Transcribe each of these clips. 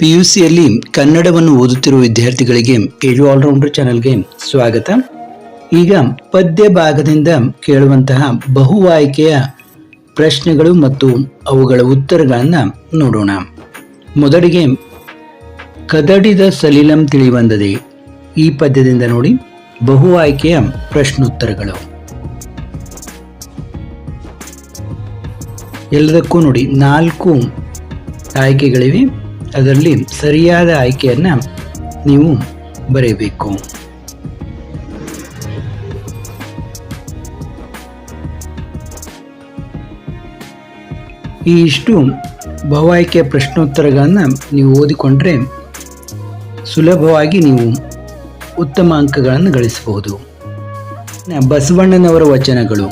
ಪಿಯುಸಿಯಲ್ಲಿ ಕನ್ನಡವನ್ನು ಓದುತ್ತಿರುವ ವಿದ್ಯಾರ್ಥಿಗಳಿಗೆ ಎಜು ಆಲ್ರೌಂಡರ್ ಚಾನೆಲ್ಗೆ ಸ್ವಾಗತ. ಈಗ ಪದ್ಯ ಭಾಗದಿಂದ ಕೇಳುವಂತಹ ಬಹು ಆಯ್ಕೆಯ ಪ್ರಶ್ನೆಗಳು ಮತ್ತು ಅವುಗಳ ಉತ್ತರಗಳನ್ನು ನೋಡೋಣ. ಮೊದಲಿಗೆ ಕದಡಿದ ಸಲಿಲಂ ತಿಳಿವಂದದೆ ಈ ಪದ್ಯದಿಂದ ನೋಡಿ ಬಹು ಆಯ್ಕೆಯ ಪ್ರಶ್ನೋತ್ತರಗಳು. ಎಲ್ಲದಕ್ಕೂ ನೋಡಿ 4 ಆಯ್ಕೆಗಳಿವೆ. ಅದರಲ್ಲಿ ಸರಿಯಾದ ಆಯ್ಕೆಯನ್ನು ನೀವು ಬರೆಯಬೇಕು. ಈ ಇಷ್ಟು ಬಹು ಆಯ್ಕೆಯ ಪ್ರಶ್ನೋತ್ತರಗಳನ್ನು ನೀವು ಓದಿಕೊಂಡ್ರೆ ಸುಲಭವಾಗಿ ನೀವು ಉತ್ತಮ ಅಂಕಗಳನ್ನು ಗಳಿಸಬಹುದು. ಬಸವಣ್ಣನವರ ವಚನಗಳು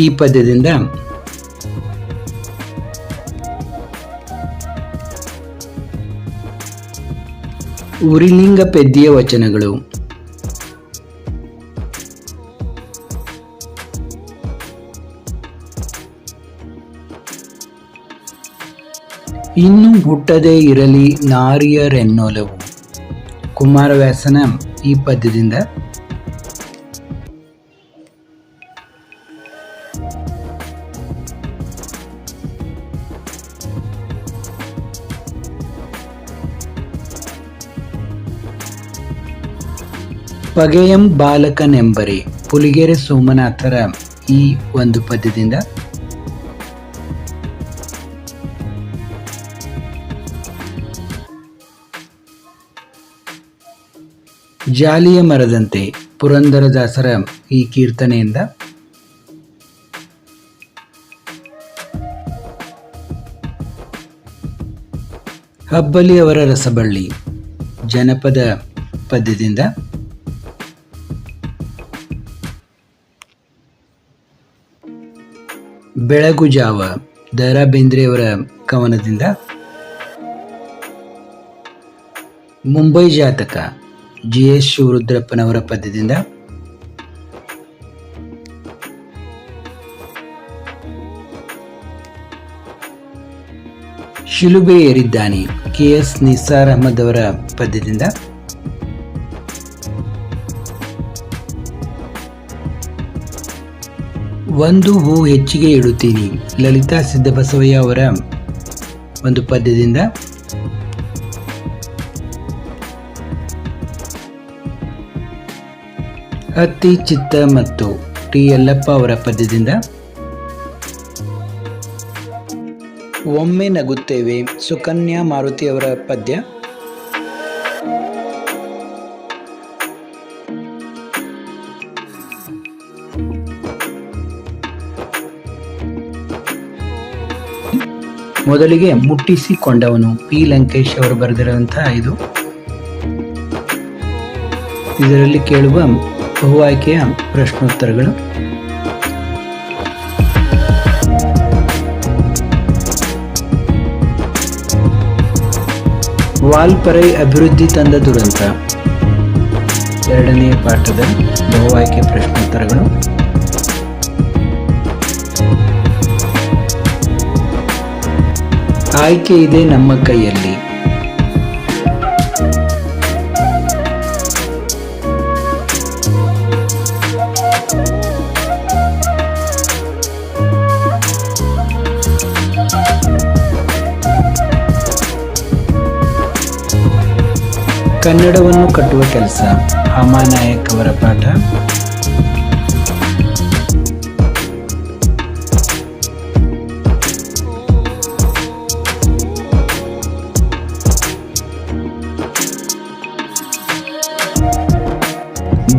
ಈ ಪದ್ಯದಿಂದ ಉರಿಲಿಂಗ ಪೆದ್ದಿಯ ವಚನಗಳು, ಇನ್ನು ಹುಟ್ಟದೇ ಇರಲಿ ನಾರಿಯರೆನ್ನೊಲವು ಕುಮಾರವ್ಯಾಸನ ಈ ಪದ್ಯದಿಂದ ಪಗೆಯಂ ಬಾಲಕನೆಂಬರೆ ಪುಲಿಗೆರೆ ಸೋಮನಾಥರ ಈ ಒಂದು ಪದ್ಯದಿಂದ ಜಾಲಿಯ ಮರದಂತೆ ಪುರಂದರದಾಸರ ಈ ಕೀರ್ತನೆಯಿಂದ ಹಬ್ಬಲಿ ಅವರ ರಸಬಳ್ಳಿ ಜನಪದ ಪದ್ಯದಿಂದ ಬೆಳಗು ಜಾವ ದ.ರಾ. ಬೇಂದ್ರೆಯವರ ಕವನದಿಂದ ಮುಂಬೈ ಜಾತಕ ಜಿ.ಎಸ್. ಶಿವರುದ್ರಪ್ಪನವರ ಪದ್ಯದಿಂದ ಶಿಲುಬೆ ಏರಿದ್ದಾನೆ ಕೆ.ಎಸ್. ನಿಸಾರ್ ಅಹಮದ್ ಅವರ ಪದ್ಯದಿಂದ ಒಂದು ಹೂ ಹೆಚ್ಚಿಗೆ ಇಡುತ್ತೀನಿ ಲಲಿತಾ ಸಿದ್ದಬಸವಯ್ಯ ಅವರ ಒಂದು ಪದ್ಯದಿಂದ ಹತ್ತಿ ಚಿತ್ತ ಮತ್ತು ಟಿ ಯಲ್ಲಪ್ಪ ಅವರ ಪದ್ಯದಿಂದ ಒಮ್ಮೆ ನಗುತ್ತೇವೆ ಸುಕನ್ಯಾ ಮಾರುತಿ ಅವರ ಪದ್ಯ, ಮೊದಲಿಗೆ ಮುಟ್ಟಿಸಿಕೊಂಡವನು ಪಿ ಲಂಕೇಶ್ ಅವರು ಬರೆದಿರುವಂತಹ ಇದರಲ್ಲಿ ಕೇಳುವ ಬಹು ಆಯ್ಕೆಯ ಪ್ರಶ್ನೋತ್ತರಗಳು. ವಾಲ್ಪರೈ ಅಭಿವೃದ್ಧಿ ತಂದ ದುರಂತ 2ನೇ ಪಾಠದ ಬಹು ಆಯ್ಕೆ ಪ್ರಶ್ನೋತ್ತರಗಳು. ಆಯ್ಕೆ ಇದೆ ನಮ್ಮ ಕೈಯಲ್ಲಿ, ಕನ್ನಡವನ್ನು ಕಟ್ಟುವ ಕೆಲಸ ಹಾಮಾನಾಯಕ್ ಅವರ ಪಾಠ,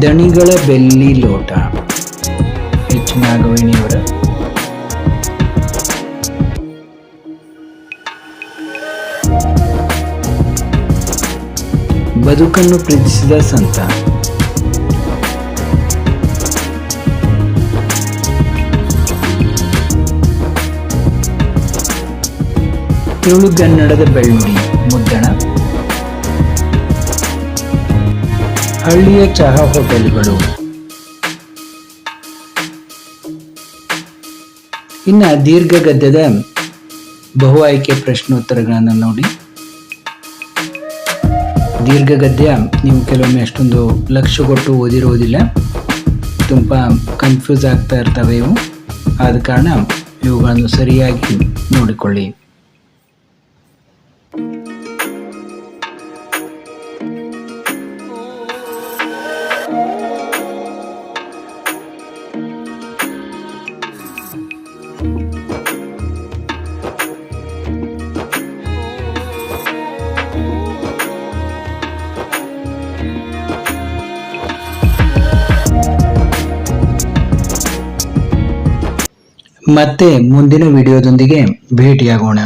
ದಣಿಗಳ ಬೆಳ್ಳಿ ಲೋಟ ಎಚ್. ನಾಗವೇಣಿಯವರ, ಬದುಕನ್ನು ಪ್ರೀತಿಸಿದ ಸಂತ ತುಳುಗನ್ನಡದ ಬೆಳ್ಳುಡಿ ಮುದ್ದಣ, ಹಳ್ಳಿಯ ಚಹಾ ಹೋಟೆಲ್ಗಳು. ಇನ್ನು ದೀರ್ಘ ಗದ್ಯದ ಬಹು ಆಯ್ಕೆ ಪ್ರಶ್ನೋತ್ತರಗಳನ್ನು ನೋಡಿ. ದೀರ್ಘ ಗದ್ಯ ನೀವು ಕೆಲವೊಮ್ಮೆ ಅಷ್ಟೊಂದು ಲಕ್ಷ್ಯ ಕೊಟ್ಟು ಓದಿರುವುದಿಲ್ಲ, ತುಂಬ ಕನ್ಫ್ಯೂಸ್ ಆಗ್ತಾ ಇರ್ತವೆ ಇವು. ಆದ ಕಾರಣ ಇವುಗಳನ್ನು ಸರಿಯಾಗಿ ನೋಡಿಕೊಳ್ಳಿ. ಮತ್ತೆ ಮುಂದಿನ ವಿಡಿಯೋದೊಂದಿಗೆ ಭೇಟಿಯಾಗೋಣ.